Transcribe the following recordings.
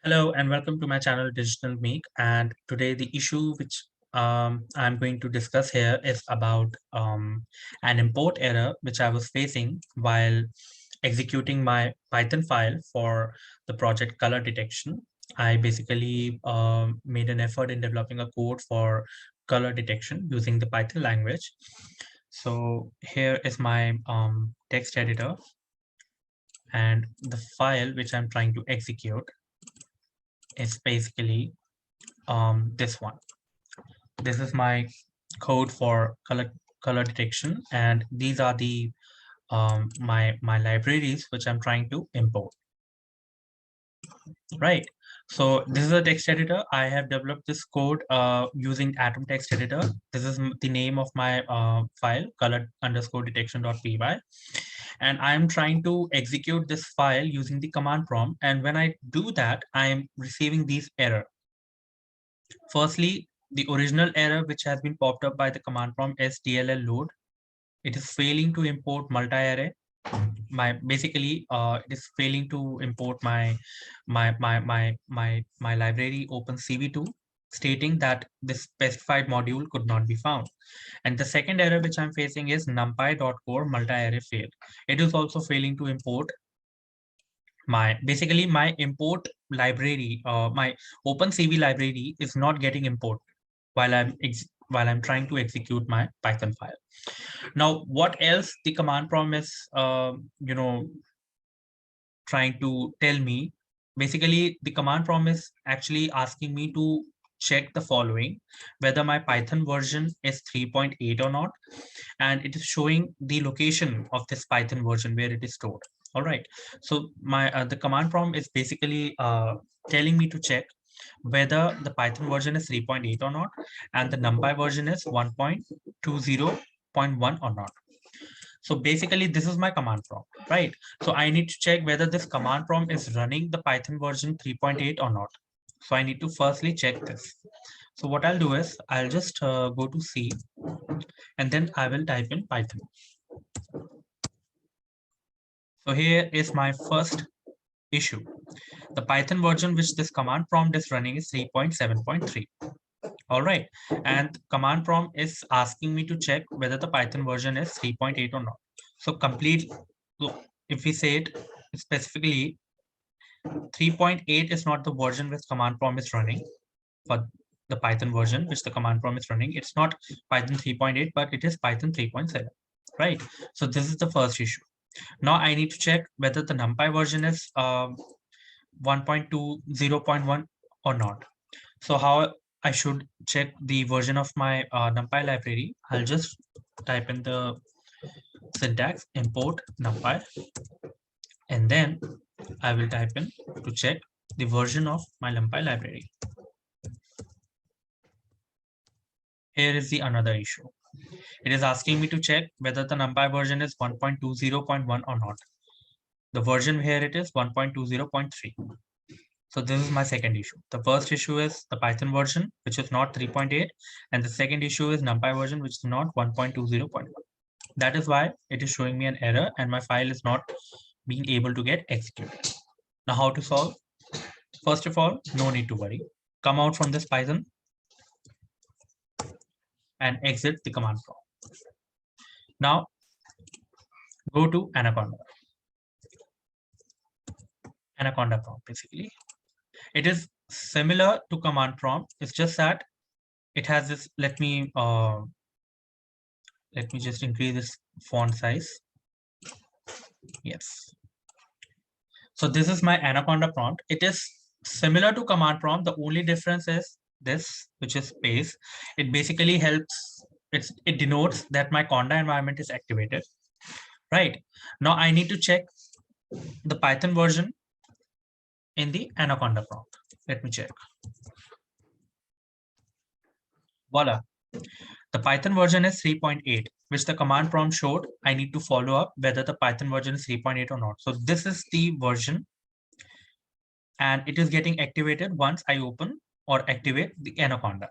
Hello and welcome to my channel Digital Meek. And today the issue which I'm going to discuss here is about an import error which I was facing while executing my Python file for the project color detection. I basically made an effort in developing a code for color detection using the Python language. So here is my text editor and the file which I'm trying to execute is basically this one. This is my code for color detection, and these are the my libraries which I'm trying to import. Right. So this is a text editor. I have developed this code using Atom Text Editor. This is the name of my file, color_detection.py. And I'm trying to execute this file using the command prompt. And when I do that, I am receiving these error. Firstly, the original error which has been popped up by the command prompt is DLL load. It is failing to import multi-array. Basically it is failing to import my library OpenCV2, stating that this specified module could not be found. And the second error which I'm facing is numpy.core multi-array failed. It is also failing to import basically my import library, my OpenCV library is not getting imported while I'm trying to execute my Python file. Now, what else the command prompt is, trying to tell me? Basically, the command prompt is actually asking me to check the following: whether my Python version is 3.8 or not, and it is showing the location of this Python version where it is stored. All right. So the command prompt is basically telling me to check whether the Python version is 3.8 or not, and the NumPy version is 1.20.1 or not. So basically, this is my command prompt, right? So I need to check whether this command prompt is running the Python version 3.8 or not. So I need to firstly check this. So what I'll do is I'll just go to C, and then I will type in Python. So here is my first issue. The Python version which this command prompt is running is 3.7.3. All right. And command prompt is asking me to check whether the Python version is 3.8 or not. So if we say it specifically, 3.8 is not the version which command prompt is running. For the Python version which the command prompt is running, it's not Python 3.8, but it is Python 3.7. Right. So this is the first issue. Now I need to check whether the NumPy version is 1.20.1 or not. So how I should check the version of my NumPy library? I'll just type in the syntax import NumPy, and then I will type in to check the version of my NumPy library. Here is the another issue. It is asking me to check whether the NumPy version is 1.20.1 or not. The version here it is 1.20.3. So this is my second issue. The first issue is the Python version, which is not 3.8. And the second issue is NumPy version, which is not 1.20.1. That is why it is showing me an error and my file is not being able to get executed. Now how to solve? First of all, no need to worry. Come out from this Python and exit the command prompt. Now go to Anaconda. Anaconda prompt basically. It is similar to command prompt. It's just that it has this. Let me just increase this font size. Yes. So this is my Anaconda prompt. It is similar to command prompt. The only difference is this, which is space. It basically helps. It denotes that my Conda environment is activated. Right. Now I need to check the Python version in the Anaconda prompt. Let me check. Voila. The Python version is 3.8, which the command prompt showed. I need to follow up whether the Python version is 3.8 or not. So this is the version, and it is getting activated once I open or activate the Anaconda.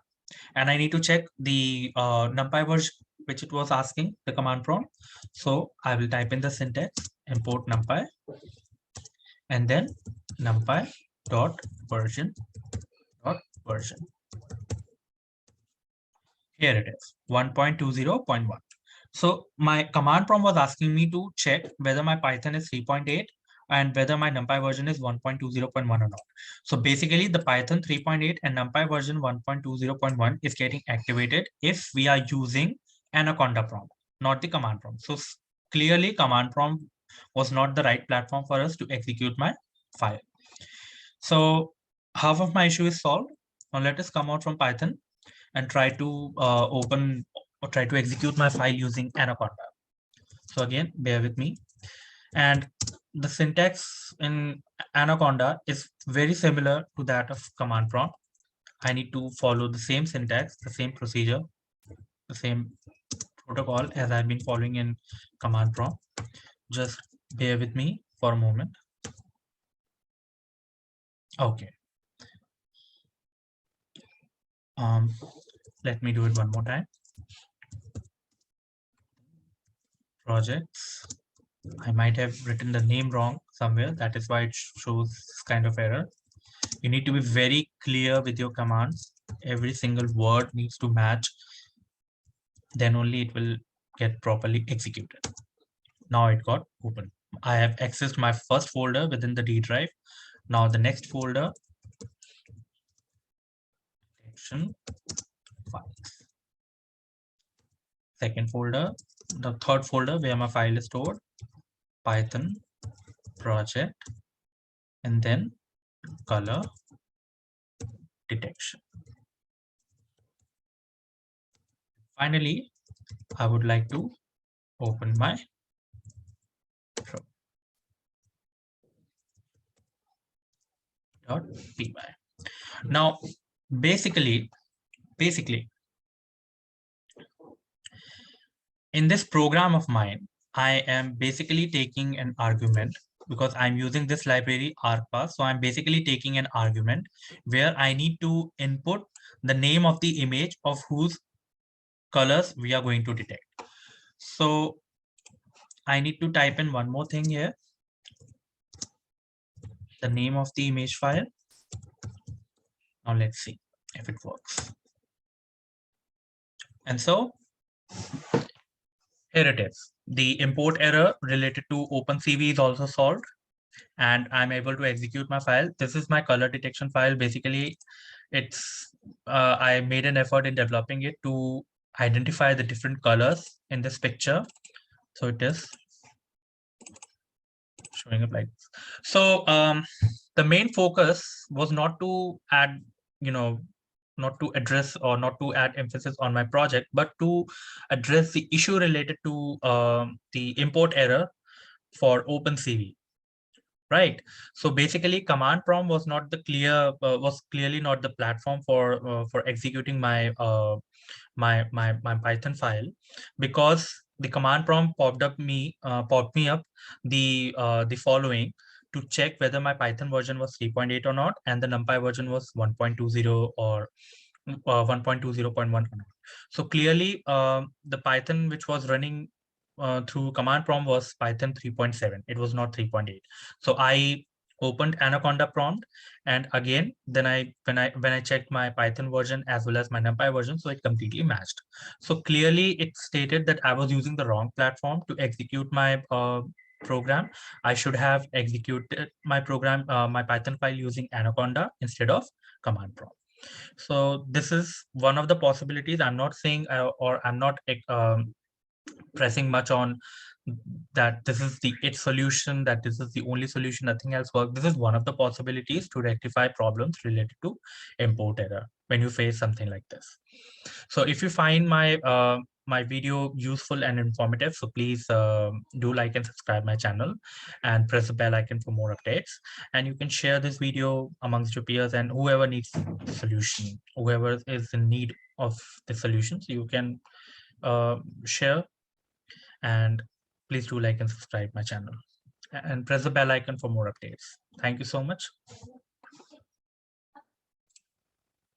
And I need to check the NumPy version, which it was asking the command prompt. So I will type in the syntax import NumPy, and then NumPy dot version dot version. Here it is, 1.20.1. So my command prompt was asking me to check whether my Python is 3.8 and whether my NumPy version is 1.20.1 or not. So basically the Python 3.8 and NumPy version 1.20.1 is getting activated if we are using Anaconda prompt, not the command prompt. So clearly command prompt was not the right platform for us to execute my file. So half of my issue is solved. Now let us come out from Python and try to open or try to execute my file using Anaconda. So again, bear with me. And the syntax in Anaconda is very similar to that of command prompt. I need to follow the same syntax, the same procedure, the same protocol as I've been following in command prompt. Just bear with me for a moment. Okay. Let me do it one more time. Projects. I might have written the name wrong somewhere. That is why it shows this kind of error. You need to be very clear with your commands. Every single word needs to match. Then only it will get properly executed. Now it got open. I have accessed my first folder within the D drive. Now the next folder, section files. Second folder, the third folder where my file is stored, Python project, and then color detection. Finally, I would like to open my .py. Now, basically, in this program of mine, I am basically taking an argument because I'm using this library argpath. So I'm basically taking an argument where I need to input the name of the image of whose colors we are going to detect. So I need to type in one more thing here, the name of the image file. Now let's see if it works. And so here it is. The import error related to OpenCV is also solved, and I'm able to execute my file. This is my color detection file. Basically, it's I made an effort in developing it to identify the different colors in this picture. So it is showing up like this. So the main focus was not to add, not to address or not to add emphasis on my project, but to address the issue related to the import error for OpenCV. Right. So basically, command prompt was not the was clearly not the platform for executing my my Python file, because the command prompt popped me up the following to check whether my Python version was 3.8 or not, and the NumPy version was 1.20 or 1.20.1 or not. So clearly, the Python which was running through command prompt was Python 3.7. It was not 3.8. So I opened Anaconda prompt, and again, then when I checked my Python version as well as my NumPy version, so it completely matched. So clearly, it stated that I was using the wrong platform to execute my program. I should have executed my program, my Python file using Anaconda instead of command prompt. So this is one of the possibilities. I'm not saying or I'm not pressing much on that this is the solution, that this is the only solution, nothing else works. This is one of the possibilities to rectify problems related to import error when you face something like this. So if you find my video useful and informative, so please do like and subscribe my channel and press the bell icon for more updates. And you can share this video amongst your peers and whoever needs the solution, whoever is in need of the solution. So you can share, and please do like and subscribe my channel and press the bell icon for more updates. Thank you so much.